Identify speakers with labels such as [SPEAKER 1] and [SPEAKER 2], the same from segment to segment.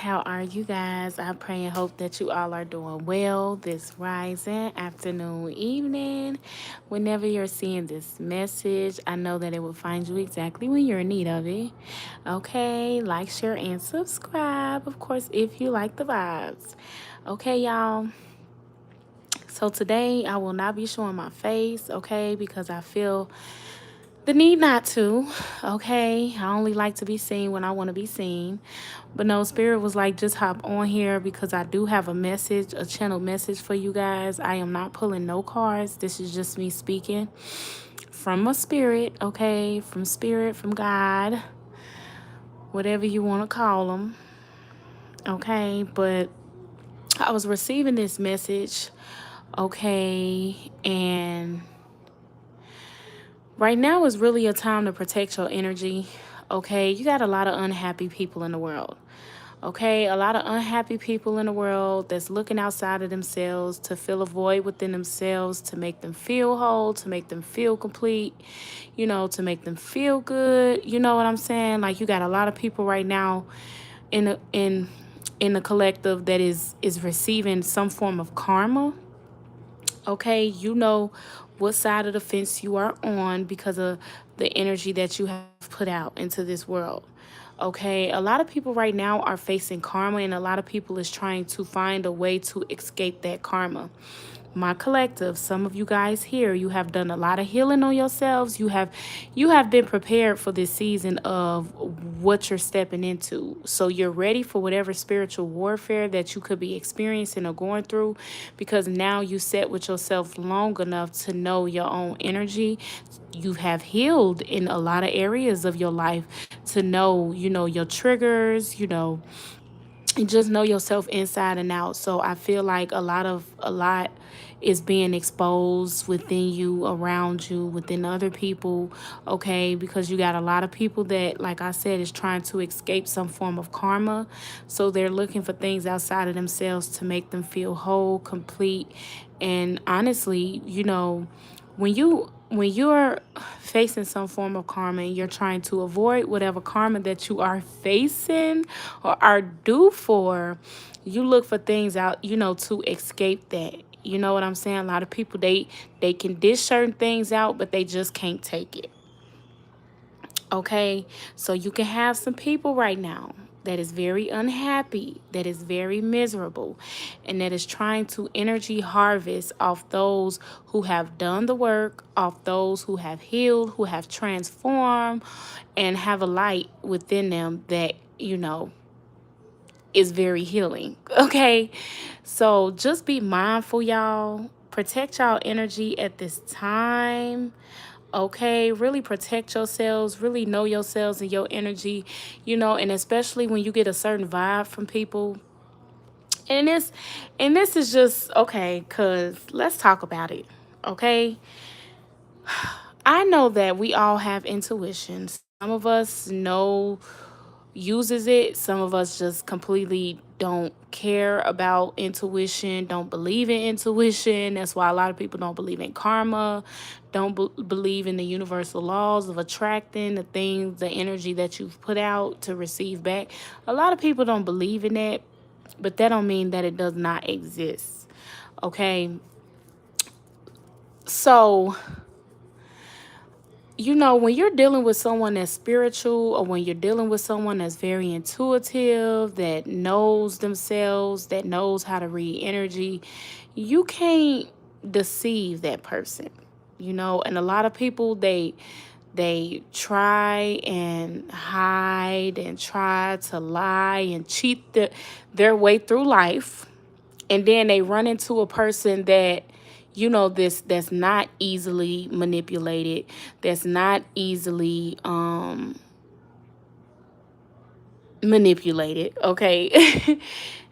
[SPEAKER 1] How are you guys? I pray and hope that you all are doing well this rising, afternoon, evening. Whenever you're seeing this message, I know that it will find you exactly when you're in need of it. Okay, like, share, and subscribe, of course, if you like the vibes. Okay, y'all. So today I will not be showing my face, okay, because I feel the need not to, okay? I only like to be seen when I want to be seen. But no, Spirit was like, just hop on here because I do have a message, a channel message for you guys. I am not pulling no cards. This is just me speaking from a spirit, okay? From spirit, from God, whatever you want to call them, okay? But I was receiving this message, okay? And right now is really a time to protect your energy. Okay, you got a lot of unhappy people in the world. Okay, a lot of unhappy people in the world that's looking outside of themselves to fill a void within themselves, to make them feel whole, to make them feel complete, to make them feel good. You know what I'm saying? Like, you got a lot of people right now in the collective that is receiving some form of karma. Okay, you know what side of the fence you are on because of the energy that you have put out into this world. Okay, a lot of people right now are facing karma, and a lot of people is trying to find a way to escape that karma. My collective, some of you guys here, you have done a lot of healing on yourselves. You have been prepared for this season of what you're stepping into. So you're ready for whatever spiritual warfare that you could be experiencing or going through, because now you set with yourself long enough to know your own energy. You have healed in a lot of areas of your life to know, your triggers, and just know yourself inside and out. So I feel like a lot is being exposed within you, around you, within other people, okay? Because you got a lot of people that, like I said, is trying to escape some form of karma. So they're looking for things outside of themselves to make them feel whole, complete. And honestly, when you're facing some form of karma and you're trying to avoid whatever karma that you are facing or are due for, you look for things out, to escape that. You know what I'm saying? A lot of people, they can dish certain things out, but they just can't take it. Okay, so you can have some people right now that is very unhappy, that is very miserable, and that is trying to energy harvest off those who have done the work, off those who have healed, who have transformed, and have a light within them that, is very healing. Okay, so just be mindful, y'all. Protect y'all energy at this time. Okay, really protect yourselves, really know yourselves and your energy, and especially when you get a certain vibe from people. And this is just okay, cuz let's talk about it. Okay? I know that we all have intuition. Some of us know uses it. Some of us just completely don't care about intuition, don't believe in intuition. That's why a lot of people don't believe in karma, don't believe in the universal laws of attracting the things, the energy that you've put out to receive back. A lot of people don't believe in that, but that don't mean that it does not exist. Okay? So, when you're dealing with someone that's spiritual, or when you're dealing with someone that's very intuitive, that knows themselves, that knows how to read energy, you can't deceive that person. And a lot of people, they try and hide and try to lie and cheat their way through life, and then they run into a person that, this that's not easily manipulated, that's not easily manipulated, okay?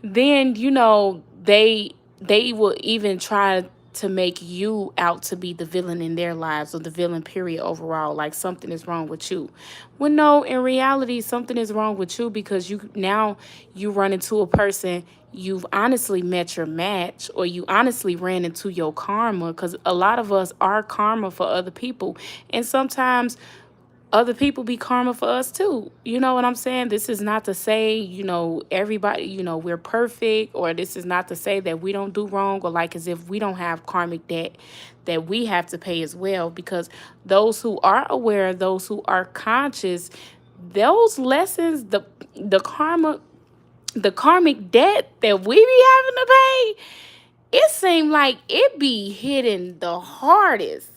[SPEAKER 1] Then, they will even try to make you out to be the villain in their lives, or the villain period overall, like something is wrong with you. Well, no, in reality, something is wrong with you because you run into a person, you've honestly met your match, or you honestly ran into your karma, because a lot of us are karma for other people. And sometimes other people be karma for us too. You know what I'm saying? This is not to say, everybody, we're perfect, or this is not to say that we don't do wrong, or like as if we don't have karmic debt that we have to pay as well, because those who are aware, those who are conscious, those lessons, the karma, the karmic debt that we be having to pay, it seemed like it be hitting the hardest.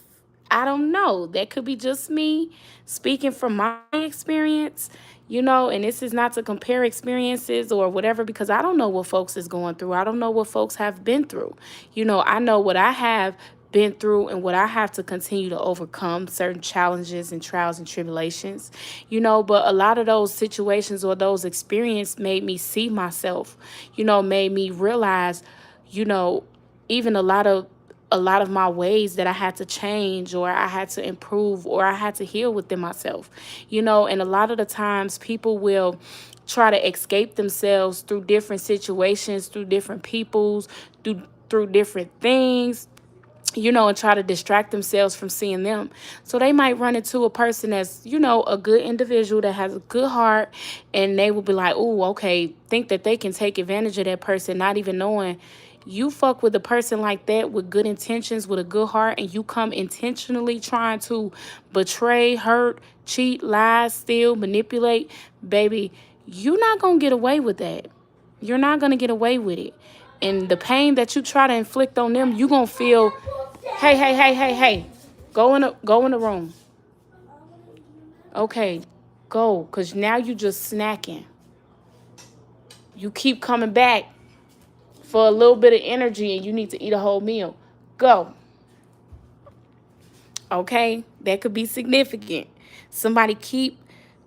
[SPEAKER 1] I don't know. That could be just me speaking from my experience, and this is not to compare experiences or whatever, because I don't know what folks is going through. I don't know what folks have been through. I know what I have been through and what I have to continue to overcome certain challenges and trials and tribulations, but a lot of those situations or those experiences made me see myself, made me realize, you know, even a lot of my ways that I had to change, or I had to improve, or I had to heal within myself. And a lot of the times people will try to escape themselves through different situations, through different peoples, through different things, and try to distract themselves from seeing them. So they might run into a person that's, a good individual that has a good heart, and they will be like, oh, okay, think that they can take advantage of that person, not even knowing you fuck with a person like that with good intentions, with a good heart, and you come intentionally trying to betray, hurt, cheat, lie, steal, manipulate, baby, you're not going to get away with that. You're not going to get away with it. And the pain that you try to inflict on them, you're going to feel. Hey, hey, hey, hey, hey. Go in the room. Okay, go, cause now you just snacking. You keep coming back for a little bit of energy, and you need to eat a whole meal. Go. Okay, that could be significant. Somebody keep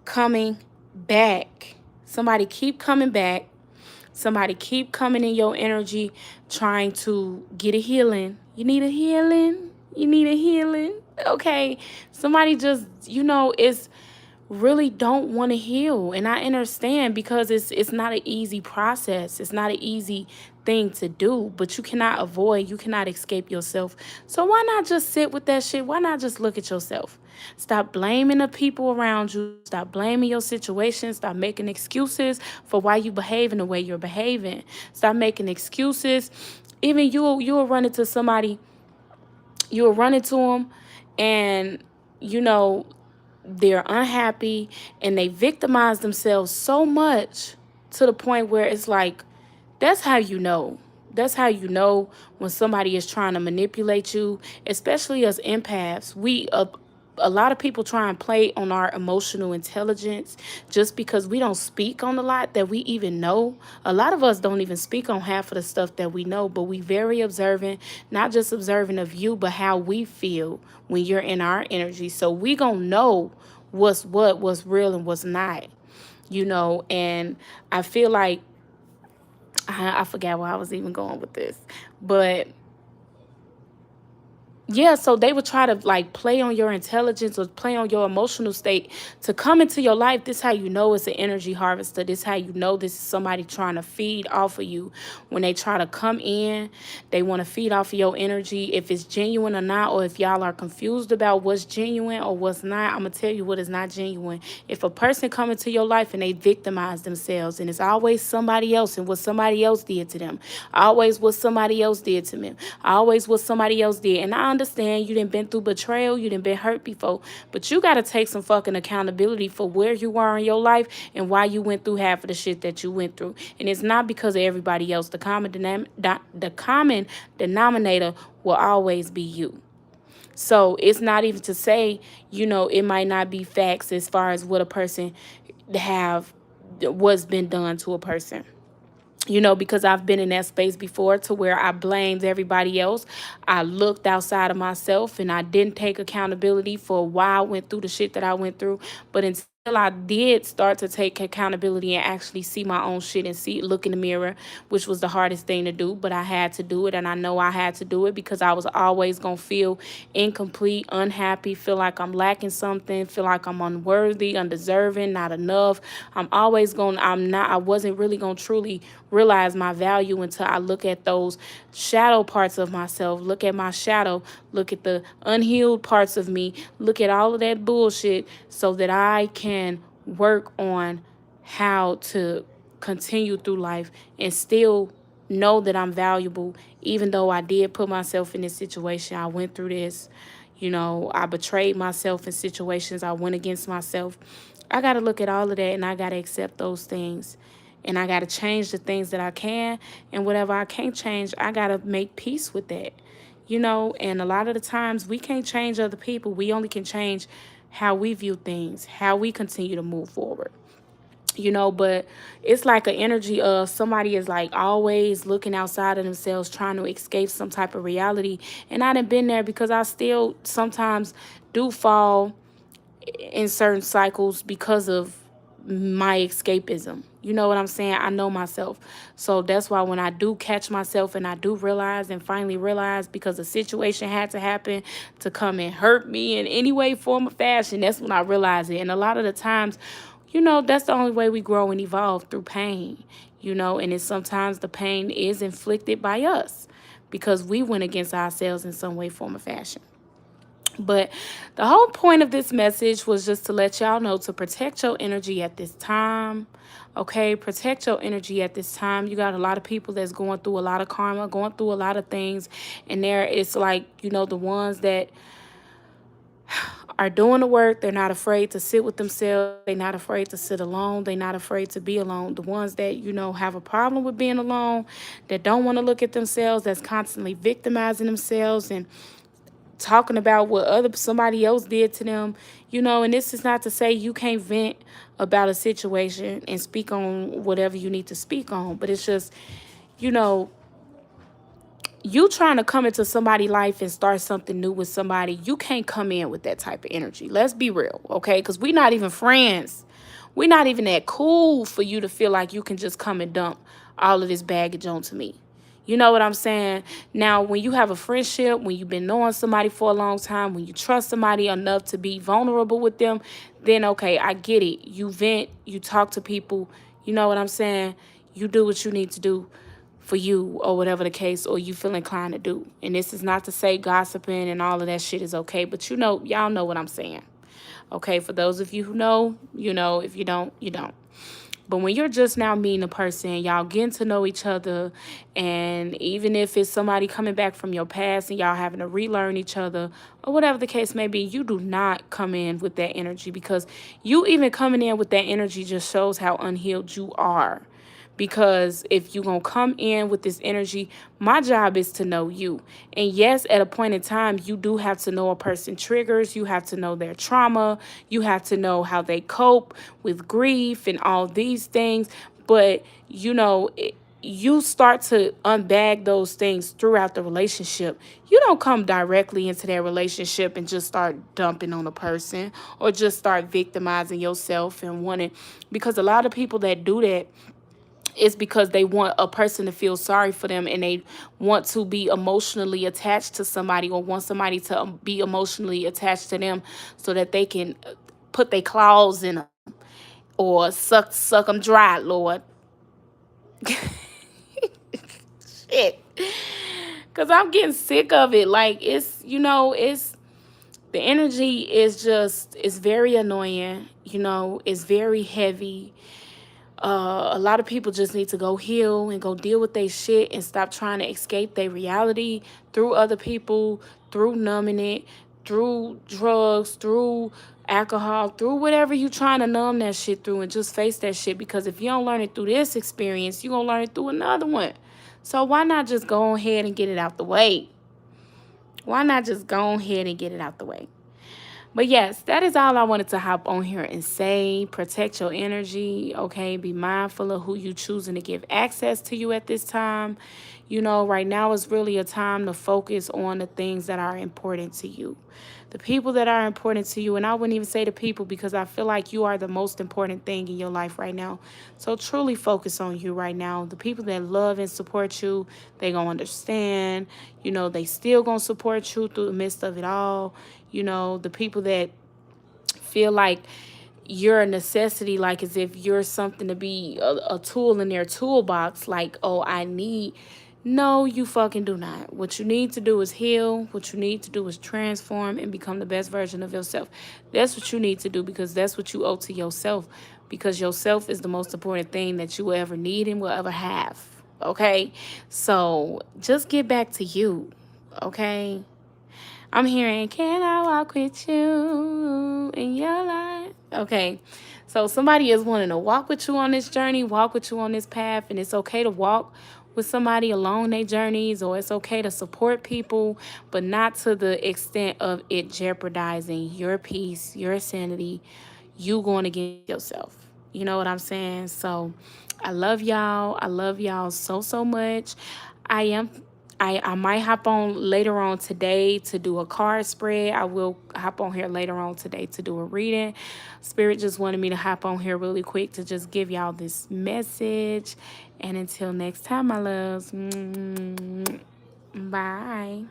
[SPEAKER 1] coming back. Somebody keep coming back. Somebody keep coming in your energy, trying to get a healing. You need a healing. You need a healing. Okay. Somebody just, is really don't want to heal, and I understand, because it's not an easy process. It's not an easy thing to do, but you cannot escape yourself. So why not just sit with that shit? Why not just look at yourself? Stop blaming the people around you. Stop blaming your situation. Stop making excuses for why you behave in the way you're behaving. Stop making excuses. Even you'll run into somebody, you'll run into them, and you know they're unhappy, and they victimize themselves so much to the point where it's like, that's how you know. That's how you know when somebody is trying to manipulate you, especially as empaths. A lot of people try and play on our emotional intelligence just because we don't speak on a lot that we even know. A lot of us don't even speak on half of the stuff that we know, but we very observant, not just observant of you, but how we feel when you're in our energy. So we gonna know what's real and what's not, and I feel like I forgot where I was even going with this, but yeah, so they would try to like play on your intelligence or play on your emotional state to come into your life. This how you know it's an energy harvester. This how you know this is somebody trying to feed off of you. When they try to come in, they want to feed off of your energy. If it's genuine or not, or if y'all are confused about what's genuine or what's not, I'm gonna tell you what is not genuine. If a person come into your life and they victimize themselves, and it's always somebody else and what somebody else did to them, always what somebody else did to them, always what somebody else did, and I understand you done been through betrayal, you done been hurt before, but you got to take some fucking accountability for where you are in your life and why you went through half of the shit that you went through. And it's not because of everybody else. The common denominator will always be you. So it's not even to say, it might not be facts as far as what a person have, what's been done to a person. Because I've been in that space before to where I blamed everybody else. I looked outside of myself and I didn't take accountability for why I went through the shit that I went through. But I did start to take accountability and actually see my own shit and look in the mirror, which was the hardest thing to do, but I had to do it. And I know I had to do it because I was always going to feel incomplete, unhappy, feel like I'm lacking something, feel like I'm unworthy, undeserving, not enough. I wasn't really going to truly realize my value until I look at those shadow parts of myself, look at my shadow, look at the unhealed parts of me, look at all of that bullshit so that I can work on how to continue through life and still know that I'm valuable, even though I did put myself in this situation. I went through this. I betrayed myself in situations. I went against myself. I got to look at all of that and I got to accept those things. And I got to change the things that I can. And whatever I can't change, I got to make peace with that. And a lot of the times we can't change other people. We only can change how we view things, how we continue to move forward. But it's like an energy of somebody is like always looking outside of themselves, trying to escape some type of reality. And I done been there because I still sometimes do fall in certain cycles because of my escapism. You know what I'm saying? I know myself. So that's why when I do catch myself and I do realize and finally realize because the situation had to happen to come and hurt me in any way, form, or fashion, that's when I realize it. And a lot of the times, that's the only way we grow and evolve, through pain, and it's sometimes the pain is inflicted by us because we went against ourselves in some way, form, or fashion. But the whole point of this message was just to let y'all know to protect your energy at this time. Okay, protect your energy at this time. You got a lot of people that's going through a lot of karma, going through a lot of things. And it's like, the ones that are doing the work. They're not afraid to sit with themselves. They're not afraid to sit alone. They're not afraid to be alone. The ones that, have a problem with being alone, that don't want to look at themselves, that's constantly victimizing themselves and talking about what somebody else did to them, and this is not to say you can't vent about a situation and speak on whatever you need to speak on, but it's just, you know, you trying to come into somebody's life and start something new with somebody, you can't come in with that type of energy. Let's be real, okay? Because we're not even friends. We're not even that cool for you to feel like you can just come and dump all of this baggage onto me. You know what I'm saying? Now, when you have a friendship, when you've been knowing somebody for a long time, when you trust somebody enough to be vulnerable with them, then okay, I get it. You vent, you talk to people, you know what I'm saying? You do what you need to do for you or whatever the case, or you feel inclined to do. And this is not to say gossiping and all of that shit is okay, but y'all know what I'm saying. Okay, for those of you who know, you know. If you don't, you don't. But when you're just now meeting a person, y'all getting to know each other, and even if it's somebody coming back from your past and y'all having to relearn each other or whatever the case may be, you do not come in with that energy, because you even coming in with that energy just shows how unhealed you are. Because if you're going to come in with this energy, my job is to know you. And yes, at a point in time, you do have to know a person triggers. You have to know their trauma. You have to know how they cope with grief and all these things. But, you start to unbag those things throughout the relationship. You don't come directly into that relationship and just start dumping on a person or just start victimizing yourself and wanting, because a lot of people that do that, it's because they want a person to feel sorry for them, and they want to be emotionally attached to somebody, or want somebody to be emotionally attached to them so that they can put their claws in them or suck them dry, Lord. Shit. Because I'm getting sick of it. Like, it's the energy is just, it's very annoying. It's very heavy. A lot of people just need to go heal and go deal with their shit and stop trying to escape their reality through other people, through numbing it, through drugs, through alcohol, through whatever you trying to numb that shit through, and just face that shit. Because if you don't learn it through this experience, you're going to learn it through another one. So why not just go ahead and get it out the way? Why not just go ahead and get it out the way? But yes, that is all I wanted to hop on here and say. Protect your energy, okay? Be mindful of who you choosing to give access to you at this time. Right now is really a time to focus on the things that are important to you. The people that are important to you, and I wouldn't even say the people because I feel like you are the most important thing in your life right now. So truly focus on you right now. The people that love and support you, they gonna understand. You know, they still gonna support you through the midst of it all. You know, the people that feel like you're a necessity, like as if you're something to be a tool in their toolbox, like, oh, I need. No, you fucking do not. What you need to do is heal. What you need to do is transform and become the best version of yourself. That's what you need to do because that's what you owe to yourself. Because yourself is the most important thing that you will ever need and will ever have. Okay? So just get back to you. Okay? I'm hearing, can I walk with you in your life? Okay. So somebody is wanting to walk with you on this journey, walk with you on this path, and it's okay to walk with somebody along their journeys, or it's okay to support people, but not to the extent of it jeopardizing your peace, your sanity, you going against yourself. You know what I'm saying? So I love y'all. I love y'all so, so much. I am I might hop on later on today to do a card spread. I will hop on here later on today to do a reading. Spirit just wanted me to hop on here really quick to just give y'all this message. And until next time, my loves, bye.